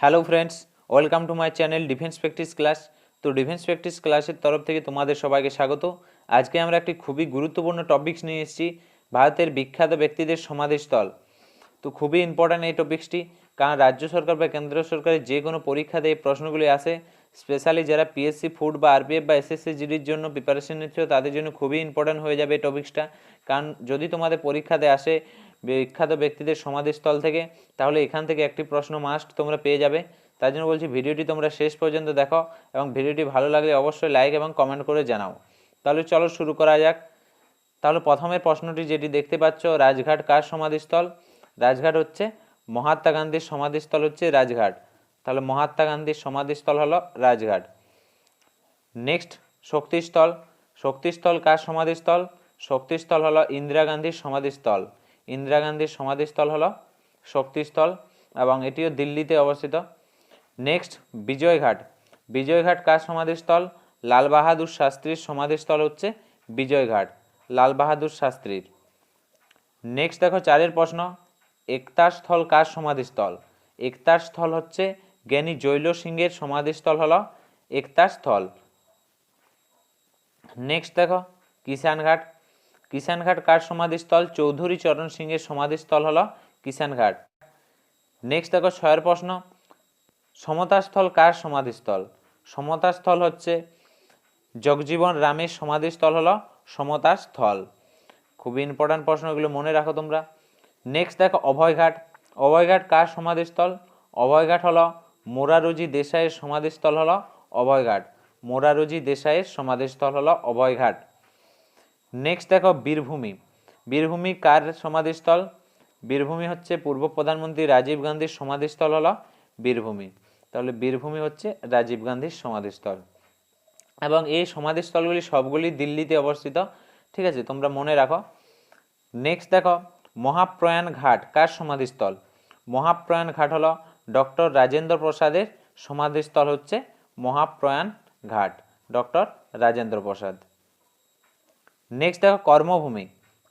Hello friends, welcome to my channel defence practice class. তো defence practice ক্লাসের তরফ থেকে তোমাদের সবাইকে স্বাগত। আজকে আমরা একটি খুবই গুরুত্বপূর্ণ টপিকস নিয়ে এসেছি, ভারতের বিখ্যাত ব্যক্তিদের সমাধিস্থল। তো খুবই ইম্পর্ট্যান্ট এই টপিক্সটি, কারণ রাজ্য সরকার বা কেন্দ্র সরকারের যে কোনো পরীক্ষাতে এই প্রশ্নগুলি আসে। স্পেশালি যারা পিএসসি ফুড বা আরপিএফ বা এসএসসি জিডির জন্য প্রিপারেশন নিচ্ছ তাদের জন্য খুবই ইম্পর্ট্যান্ট হয়ে যাবে এই টপিক্সটা। কারণ যদি তোমাদের পরীক্ষাতে আসে বিখ্যাত ব্যক্তিদের সমাধিস্থল থেকে, তাহলে এখান থেকে একটি প্রশ্ন মাস্ট তোমরা পেয়ে যাবে। তার জন্য বলছি ভিডিওটি তোমরা শেষ পর্যন্ত দেখো এবং ভিডিওটি ভালো লাগলে অবশ্যই লাইক এবং কমেন্ট করে জানাও। তাহলে চলো শুরু করা যাক। তাহলে প্রথমের প্রশ্নটি যেটি দেখতে পাচ্ছ, রাজঘাট কার সমাধিস্থল? রাজঘাট হচ্ছে মহাত্মা গান্ধীর সমাধিস্থল হচ্ছে রাজঘাট। তাহলে মহাত্মা গান্ধীর সমাধিস্থল হলো রাজঘাট। নেক্সট, শক্তিস্থল। শক্তিস্থল কার সমাধিস্থল? শক্তিস্থল হলো ইন্দিরা গান্ধীর সমাধিস্থল। ইন্দিরা গান্ধীর সমাধিস্থল হলো শক্তিস্থল এবং এটিও দিল্লিতে অবস্থিত। নেক্সট, বিজয়ঘাট। বিজয়ঘাট কার সমাধিস্থল? লাল বাহাদুর শাস্ত্রীর সমাধিস্থল হচ্ছে বিজয়ঘাট, লাল বাহাদুর শাস্ত্রীর। নেক্সট দেখো চারের প্রশ্ন, একতা স্থল কার সমাধিস্থল? একতা স্থল হচ্ছে জ্ঞানী জৈল সিংহের সমাধিস্থল হলো একতা স্থল। নেক্সট দেখো কিষানঘাট। কিষানঘাট কার সমাধিস্থল? চৌধুরী চরণ সিংহের সমাধিস্থল হলো কিষানঘাট। নেক্সট দেখো ছয়ের প্রশ্ন, সমতাস্থল কার সমাধিস্থল? সমতাস্থল হচ্ছে জগজীবন রামের সমাধিস্থল হলো সমতাস্থল। খুবই ইম্পর্ট্যান্ট প্রশ্ন, এগুলো মনে রাখো তোমরা। নেক্সট দেখো অভয়ঘাট। অভয়ঘাট কার সমাধিস্থল? অভয়ঘাট হলো মোরারজি দেশাইয়ের সমাধিস্থল হলো অভয়ঘাট। মোরারজি দেশাইয়ের সমাধিস্থল হলো অভয়ঘাট। নেক্সট দেখো বীরভূমি। বীরভূমি কার সমাধিস্থল? বীরভূমি হচ্ছে পূর্ব প্রধানমন্ত্রী রাজীব গান্ধীর সমাধিস্থল হলো বীরভূমি। তাহলে বীরভূমি হচ্ছে রাজীব গান্ধীর সমাধিস্থল এবং এই সমাধিস্থলগুলি সবগুলি দিল্লিতে অবস্থিত। ঠিক আছে, তোমরা মনে রাখো। নেক্সট দেখো মহাপ্রয়াণ ঘাট কার সমাধিস্থল? মহাপ্রয়াণ ঘাট হলো ডক্টর রাজেন্দ্র প্রসাদের সমাধিস্থল হচ্ছে মহাপ্রয়াণ ঘাট, ডক্টর রাজেন্দ্র প্রসাদ। নেক্সট দেখো কর্মভূমি।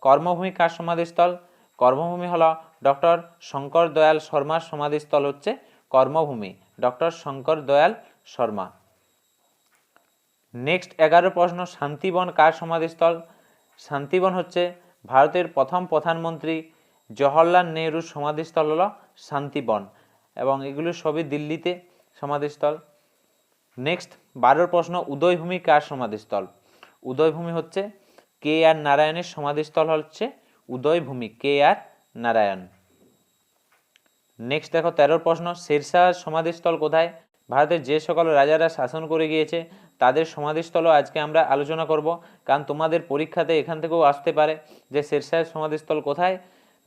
কর্মভূমি কার সমাধিস্থল? কর্মভূমি হলো ডক্টর শঙ্কর দয়াল শর্মার সমাধিস্থল হচ্ছে কর্মভূমি, ডক্টর শঙ্কর দয়াল শর্মা। নেক্সট 11 প্রশ্ন, শান্তিবন কার সমাধিস্থল? শান্তিবন হচ্ছে ভারতের প্রথম প্রধানমন্ত্রী জওহরলাল নেহরুর সমাধিস্থল হলো শান্তিবন এবং এগুলো সবই দিল্লিতে সমাধিস্থল। নেক্সট 12 প্রশ্ন, উদয়ভূমি কার সমাধিস্থল? উদয়ভূমি হচ্ছে কে আর নারায়ণের সমাধিস্থল হচ্ছে উদয়ভূমি, কে আর নারায়ণ। নেক্সট দেখো 13 প্রশ্ন, শেরশাহ সমাধিস্থল কোথায়? ভারতের যে সকল রাজারা শাসন করে গিয়েছে তাদের সমাধিস্থলও আজকে আমরা আলোচনা করব, কারণ তোমাদের পরীক্ষাতে এখান থেকেও আসতে পারে যে শেরশাহের সমাধিস্থল কোথায়?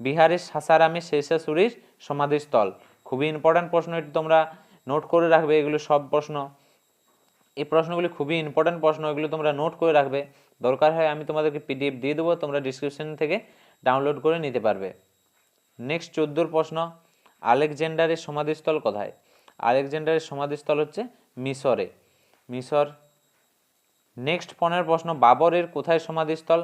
বিহারের সাসারামে শেরশাহ সুরির সমাধিস্থল। খুবই ইম্পর্ট্যান্ট প্রশ্ন, এটি তোমরা নোট করে রাখবে। এগুলো সব প্রশ্ন, এই প্রশ্নগুলি খুবই ইম্পর্ট্যান্ট প্রশ্ন, এগুলো তোমরা নোট করে রাখবে। দরকার হয় আমি তোমাদেরকে পিডিএফ দিয়ে দেবো, তোমরা ডিসক্রিপশন থেকে ডাউনলোড করে নিতে পারবে। নেক্সট 14 প্রশ্ন, আলেকজান্ডারের সমাধিস্থল কোথায়? আলেকজান্ডারের সমাধিস্থল হচ্ছে মিশরে, মিশর। নেক্সট 15 প্রশ্ন, বাবরের কোথায় সমাধিস্থল?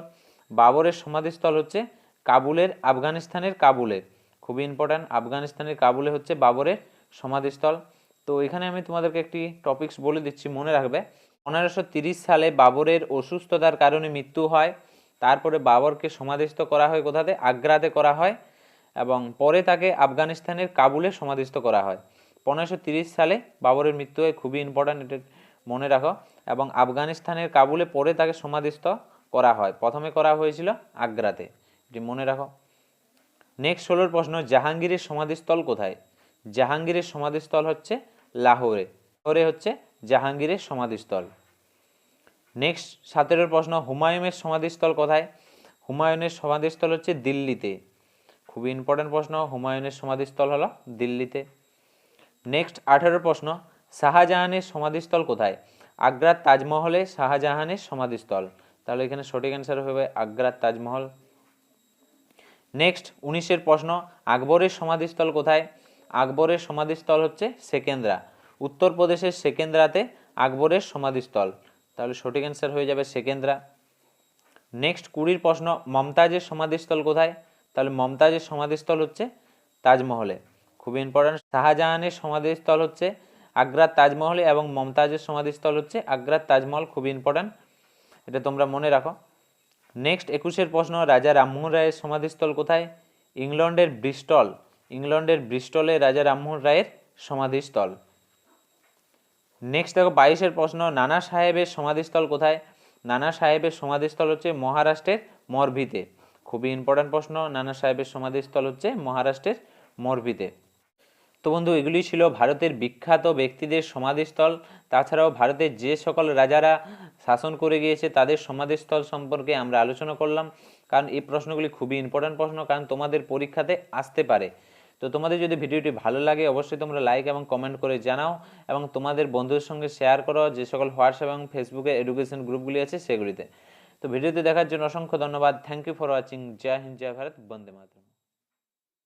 বাবরের সমাধিস্থল হচ্ছে কাবুলের, আফগানিস্তানের কাবুলে। খুবই ইম্পর্ট্যান্ট, আফগানিস্তানের কাবুলে হচ্ছে বাবরের সমাধিস্থল। তো এখানে আমি তোমাদেরকে একটি টপিকস বলে দিচ্ছি, মনে রাখবে। 1530 সালে বাবরের অসুস্থতার কারণে মৃত্যু হয়। তারপরে বাবরকে সমাধিস্থ করা হয় কোথাতে? আগ্রাতে করা হয় এবং পরে তাকে আফগানিস্তানের কাবুলে সমাধিস্থ করা হয়। 1530 সালে বাবরের মৃত্যু হয়, খুবই ইম্পর্ট্যান্ট, এটা মনে রাখো। এবং আফগানিস্তানের কাবুলে পরে তাকে সমাধিস্থ করা হয়, প্রথমে করা হয়েছিল আগ্রাতে, এটি মনে রাখো। নেক্সট 16 প্রশ্ন, জাহাঙ্গীরের সমাধিস্থল কোথায়? জাহাঙ্গীরের সমাধিস্থল হচ্ছে লাহোরে, লাহোরে হচ্ছে জাহাঙ্গীরের সমাধিস্থল। নেক্সট 17 প্রশ্ন, হুমায়ুনের সমাধিস্থল কোথায়? হুমায়ুনের সমাধিস্থল হচ্ছে দিল্লিতে। খুবই ইম্পর্ট্যান্ট প্রশ্ন, হুমায়ুনের সমাধিস্থল হলো দিল্লিতে। নেক্সট 18 প্রশ্ন, শাহজাহানের সমাধিস্থল কোথায়? আগ্রার তাজমহলে শাহজাহানের সমাধিস্থল। তাহলে এখানে সঠিক অ্যান্সার হবে আগ্রার তাজমহল। নেক্সট 19 প্রশ্ন, আকবরের সমাধিস্থল কোথায়? আকবরের সমাধিস্থল হচ্ছে সেকেন্দ্রা, উত্তরপ্রদেশের সেকেন্দ্রাতে আকবরের সমাধিস্থল। তাহলে সঠিক অ্যান্সার হয়ে যাবে সেকেন্দ্রা। নেক্সট 20 প্রশ্ন, মমতাজের সমাধিস্থল কোথায়? তাহলে মমতাজের সমাধিস্থল হচ্ছে তাজমহলে। খুবই ইম্পর্টেন্ট। শাহজাহানের সমাধিস্থল হচ্ছে আগ্রার তাজমহল এবং মমতাজের সমাধিস্থল হচ্ছে আগ্রার তাজমহল, খুবই ইম্পর্টেন্ট, এটা তোমরা মনে রাখো। নেক্সট 21 প্রশ্ন, রাজা রামমোহন রায়ের সমাধিস্থল কোথায়? ইংল্যান্ডের ব্রিস্টল, ইংল্যান্ডের ব্রিস্টলে রাজা রামমোহন রায়ের সমাধিস্থল। নেক্সট দেখো 22 প্রশ্ন, নানা সাহেবের সমাধিস্থল কোথায়? নানা সাহেবের সমাধিস্থল হচ্ছে মহারাষ্ট্রের মরভিতে, খুবই ইম্পর্টেন্ট প্রশ্ন। নানা সাহেবের সমাধিস্থল হচ্ছে মহারাষ্ট্রের মরভিতে। তো বন্ধু, এগুলি ছিল ভারতের বিখ্যাত ব্যক্তিদের সমাধিস্থল। তাছাড়াও ভারতের যে সকল রাজারা শাসন করে গিয়েছে তাদের সমাধিস্থল সম্পর্কে আমরা আলোচনা করলাম, কারণ এই প্রশ্নগুলি খুবই ইম্পর্টেন্ট প্রশ্ন, কারণ তোমাদের পরীক্ষাতে আসতে পারে। তো তোমাদের যদি ভিডিওটি ভালো লাগে অবশ্যই তোমরা লাইক এবং কমেন্ট করে জানাও এবং তোমাদের বন্ধুদের সঙ্গে শেয়ার করো যে সকল হোয়াটসঅ্যাপ এবং ফেসবুকে এডুকেশন গ্রুপগুলি আছে সেগুলিতে। তো ভিডিওটি দেখার জন্য অসংখ্য ধন্যবাদ। Thank you for watching. জয় হিন্দ, জয় ভারত, বন্দে মাতরম।